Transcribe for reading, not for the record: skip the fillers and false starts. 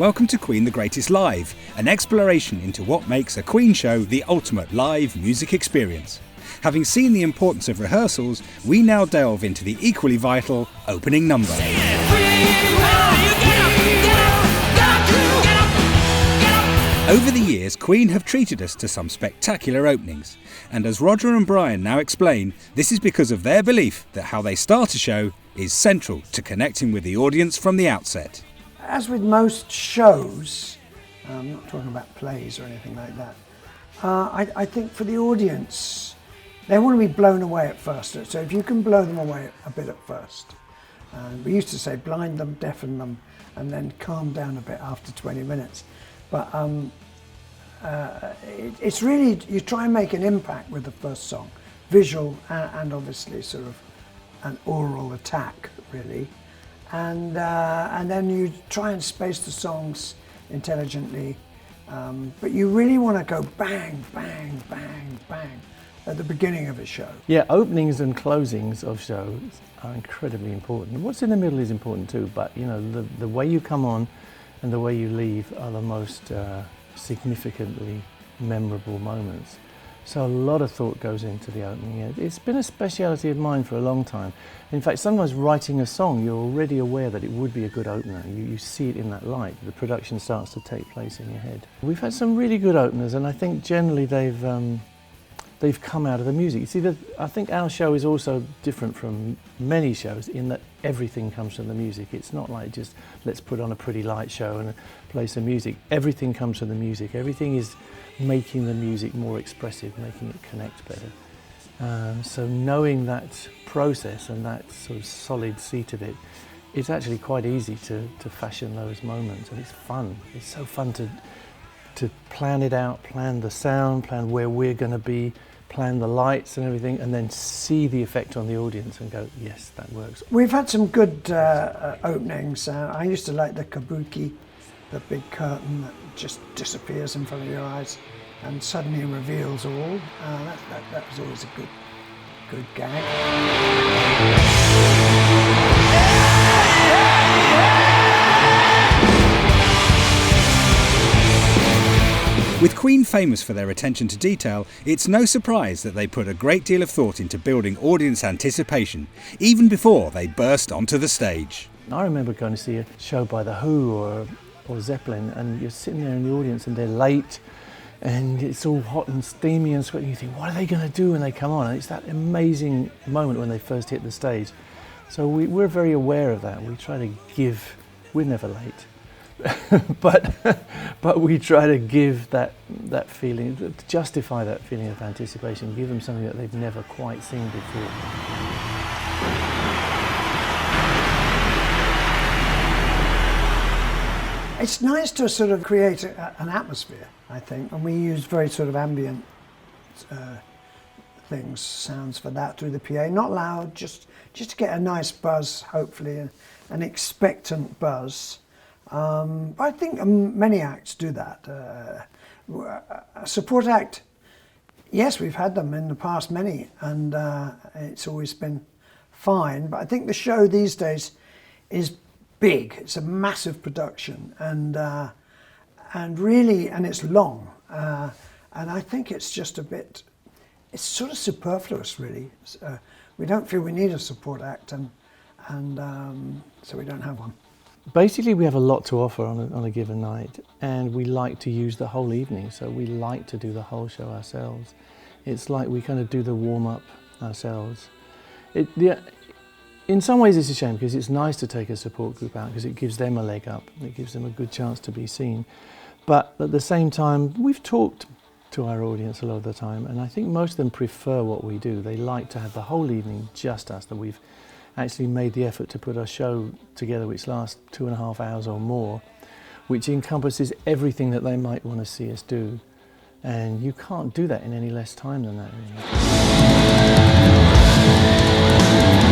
welcome to Queen the Greatest Live, an exploration into what makes a Queen show the ultimate live music experience. Having seen the importance of rehearsals, we now delve into the equally vital opening number. Over the years, Queen have treated us to some spectacular openings, and as Roger and Brian now explain, this is because of their belief that how they start a show is central to connecting with the audience from the outset. As with most shows, I'm not talking about plays or anything like that, I think for the audience, they want to be blown away at first. So if you can blow them away a bit at first, we used to say blind them, deafen them, and then calm down a bit after 20 minutes. But it's really, you try and make an impact with the first song, visual and obviously sort of an oral attack, really. And then you try and space the songs intelligently, but you really want to go bang, bang, bang, bang at the beginning of a show. Yeah, openings and closings of shows are incredibly important. What's in the middle is important too, but you know, the way you come on and the way you leave are the most significantly memorable moments. So a lot of thought goes into the opening. It's been a speciality of mine for a long time. In fact, sometimes writing a song, you're already aware that it would be a good opener. You see it in that light. The production starts to take place in your head. We've had some really good openers, and I think generally they've come out of the music. You see, I think our show is also different from many shows in that everything comes from the music. It's not like just let's put on a pretty light show and play some music. Everything comes from the music. Everything is making the music more expressive, making it connect better. So knowing that process and that sort of solid seat of it, it's actually quite easy to fashion those moments, and it's fun. It's so fun to plan it out, plan the sound, plan where we're going to be, plan the lights and everything, and then see the effect on the audience and go, yes, that works. We've had some good openings. I used to like the kabuki, the big curtain that just disappears in front of your eyes and suddenly reveals all. That was always a good gag. With Queen famous for their attention to detail, it's no surprise that they put a great deal of thought into building audience anticipation, even before they burst onto the stage. I remember going to see a show by The Who or Zeppelin, and you're sitting there in the audience and they're late, and it's all hot and steamy and sweaty, and you think, what are they going to do when they come on? And it's that amazing moment when they first hit the stage. So we're very aware of that. We try to give, we're never late. but we try to give that feeling, to justify that feeling of anticipation, give them something that they've never quite seen before. It's nice to sort of create an atmosphere, I think, and we use very sort of ambient things, sounds for that through the PA, not loud, just to get a nice buzz, hopefully, an expectant buzz. But I think many acts do that. A support act, yes, we've had them in the past, many, and it's always been fine. But I think the show these days is big. It's a massive production, and really, and it's long. And I think it's just a bit, it's sort of superfluous, really. We don't feel we need a support act, and so we don't have one. Basically, we have a lot to offer on a given night, and we like to use the whole evening, so we like to do the whole show ourselves. It's like we kind of do the warm-up ourselves. In some ways it's a shame, because it's nice to take a support group out, because it gives them a leg up, it gives them a good chance to be seen. But at the same time, we've talked to our audience a lot of the time, and I think most of them prefer what we do. They like to have the whole evening just us, that we've actually made the effort to put a show together which lasts 2.5 hours or more, which encompasses everything that they might want to see us do. And you can't do that in any less time than that, really.